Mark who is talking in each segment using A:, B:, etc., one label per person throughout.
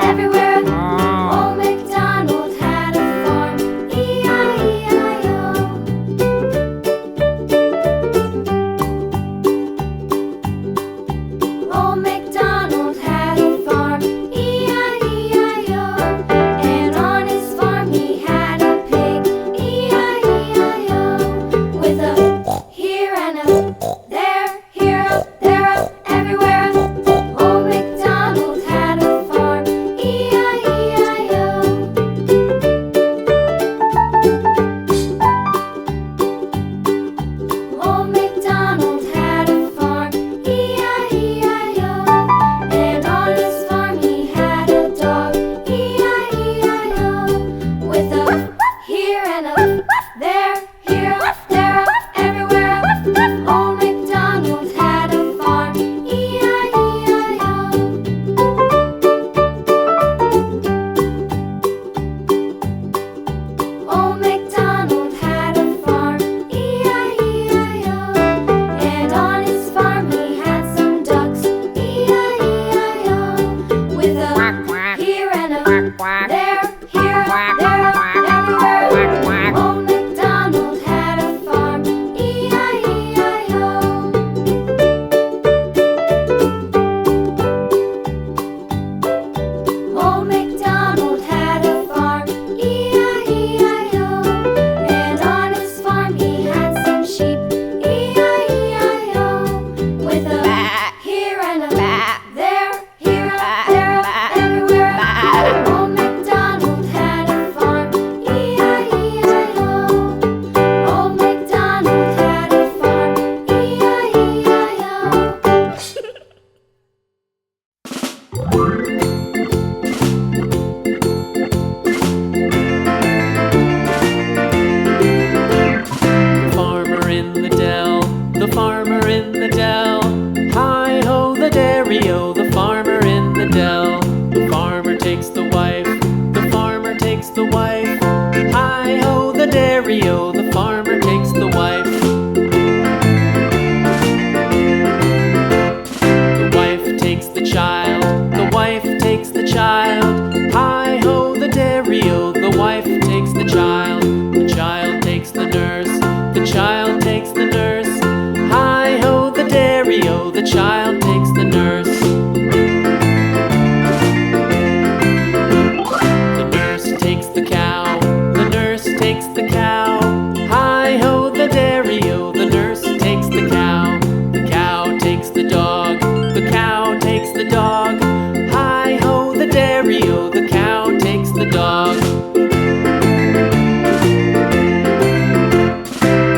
A: everywhere. Old Macdonald had a farm, E-I-E-I-O. Old Macdonald had a farm, E-I-E-I-O. And on his farm he had a pig, E-I-E-I-O. With a here and a there, here up, there up, everywhere. Old Macdonald had a farm, E-I-E-I-O. Old Macdonald had a farm, E-I-E-I-O. And on his farm he had a dog, E-I-E-I-O. With a here and a there, here up, there up, everywhere. Old Macdonald had a farm, E-I-E-I-O. Old Macdonald had a farm, E-I-E-I-O. And on his farm he had some ducks, E-I-E-I-O. With a here and a there, here, there, everywhere. Old Macdonald had a farm, E-I-E-I-O. Old Macdonald had a farm, E-I-E-I-O. And on his farm he had some sheep, E-I-E-I-O. With a here and a there, here up, there up, everywhere. Old Macdonald had a farm, E-I-E-I-O. Old Macdonald had a farm,
B: The farmer in the dell, the farmer in the dell. Hi-ho the dairy-o, the farmer in the dell. The farmer takes the wife, the farmer takes the wife. Hi-ho the dairy-o, the farmer takes the wife. The wife takes the child, the wife takes the child. Hi-ho the dairy-o, the wife takes the child. The child takes the nurse, the child takes the nurse. Hi-ho the dairy-o, the child takes the nurse. The nurse takes the cow, the nurse takes the cow. Hi-ho the dairy-o, the nurse takes the cow. The cow takes the dog, the cow takes the dog. Hi-ho the dairy-o, the cow takes the dog.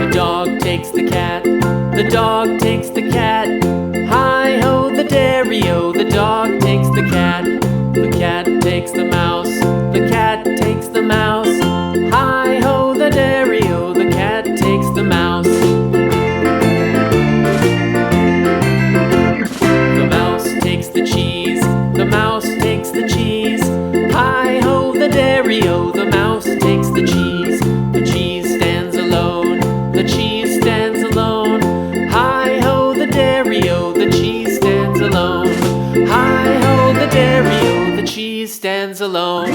B: The dog takes the cat, the dog takes the cat. Hi-ho the dairy-o, the dog takes the cat. The cat takes the mouse, the cat takes the mouse. Hi-ho the dairy-o, the cat takes the mouse. The mouse takes the cheese, the mouse takes the cheese. Hi-ho the dairy-o, the mouse takes the cheese. The cheese stands alone, the cheese stands alone. Hi-ho the dairy-o, the cheese stands alone. Hi-ho the dairy-o, the cheese stands alone.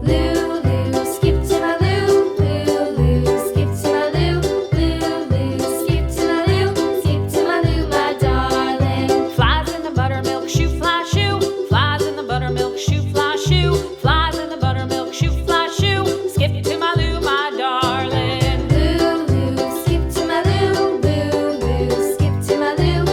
A: Lulu, skip to my loo, Lulu, skip to my loo, Lulu, skip to my loo, skip to my loo, my darling.
C: Flies in the buttermilk shoe, fly shoe. Flies in the buttermilk shoe, fly shoe. Flies in the buttermilk shoe, fly shoe. Skip to my loo, my darling.
A: Lulu, skip to my loo, Lulu, skip to my loo,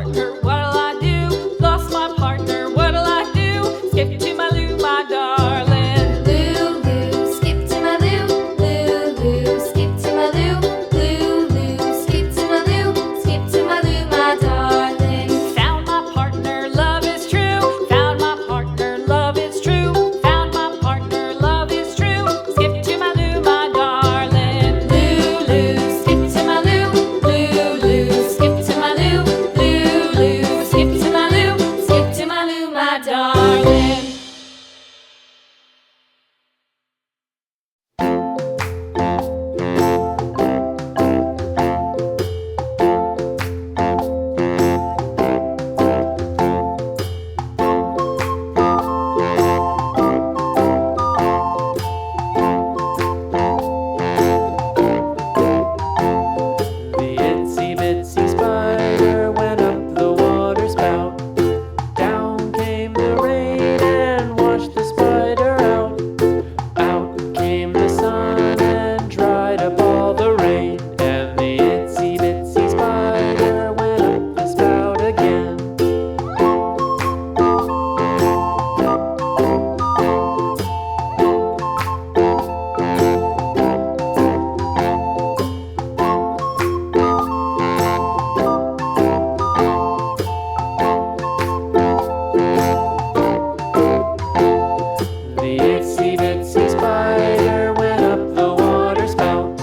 C: partner, what'll I do? Lost my partner, what'll I do? Skip to my loo, my darling.
A: Lulu, skip to my loo. Lulu, skip to my loo. Lulu, skip to my loo. Skip to my loo, my darling.
C: Found my partner, love is true. Found my partner, love is true. Found my partner, love is true. Skip to my loo, my darling.
A: Lulu, skip to my loo. Lulu, skip to my loo. Lulu, skip to my loo. Skip to my loo, my darling.
B: The itsy bitsy spider went up the water spout. Down came the rain and washed the spider out. Out came the sun and dried up all the rain. And the itsy bitsy spider went up the spout again. The itsy bitsy spider went up the water spout.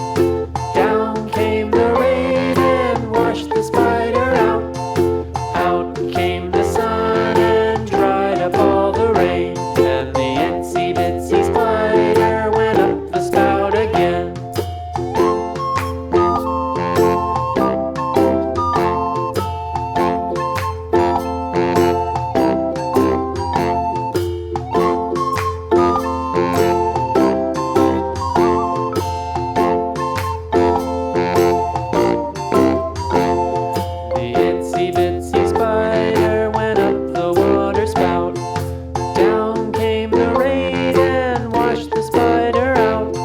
B: Down came the rain and washed the spider out. Out came the sun and dried up all the rain. And the itsy bitsy spider went up the spout again. The itsy bitsy spider went up the water spout. Down came the rain and washed the spider out.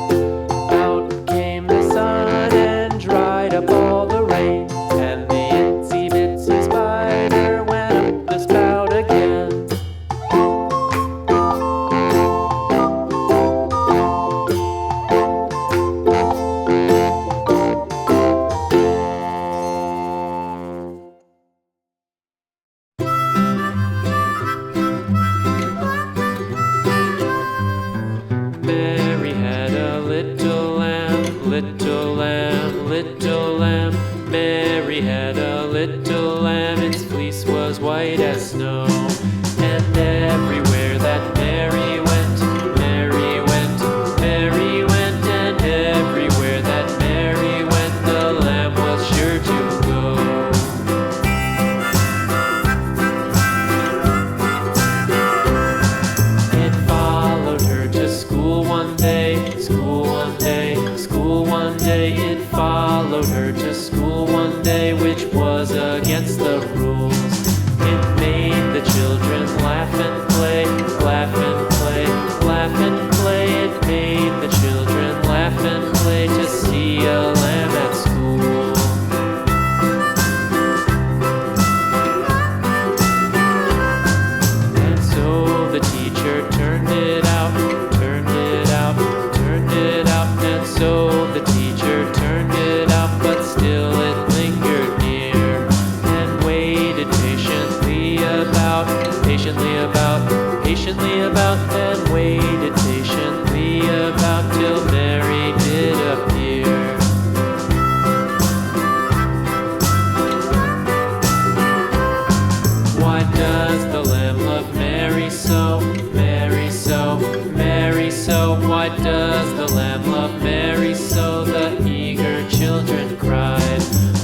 B: Out came the sun and dried up all the rain. And the itsy bitsy spider went up the spout again. Mary had a little lamb, little lamb, little lamb. Mary had a little lamb, its fleece was white as snow. And everywhere that Mary went, Mary went, Mary went. And everywhere that Mary went, the lamb was sure to go. It followed her to school one day, school one day, school one day. It followed her to school one day, which was against the rules. It made the children laugh and play, laugh and play, laugh and play. It made the children laugh and play to see a lamb at school. And so the teacher turned it out, turned it out, turned it out. And so the teacher turned it out, but still it lingered near and waited patiently about, patiently about, patiently about, and waited patiently about till Mary did appear. Why does the lamb love Mary so, Mary so, Mary so? Why does the lamb love Mary so? The eager children cried.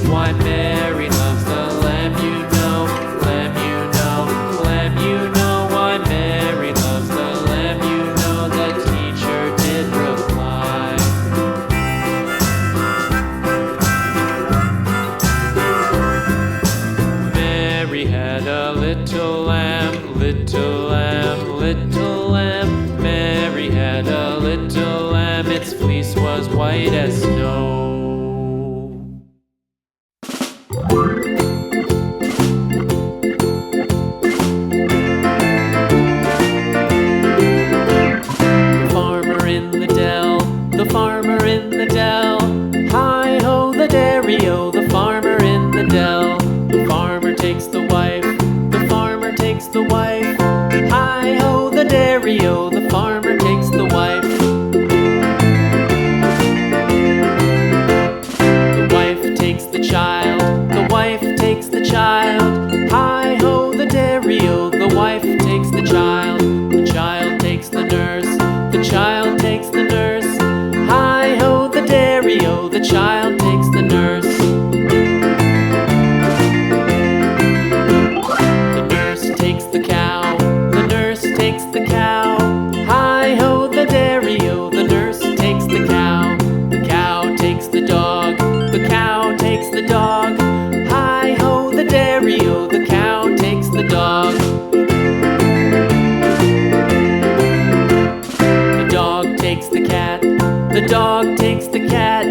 B: Why Mary loves the lamb, you know, lamb, you know, lamb, you know. Why Mary loves the lamb, you know, the teacher did reply. Mary had a little lamb, little lamb, little lamb. Mary had a little lamb, its fleece was white as snow. dog, the cow takes the dog. Hi-ho, the dairy-o, the cow takes the dog. The dog takes the cat, the dog takes the cat.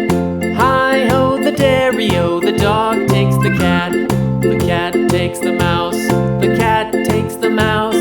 B: Hi-ho, the dairy-o, the dog takes the cat. The cat takes the mouse, the cat takes the mouse.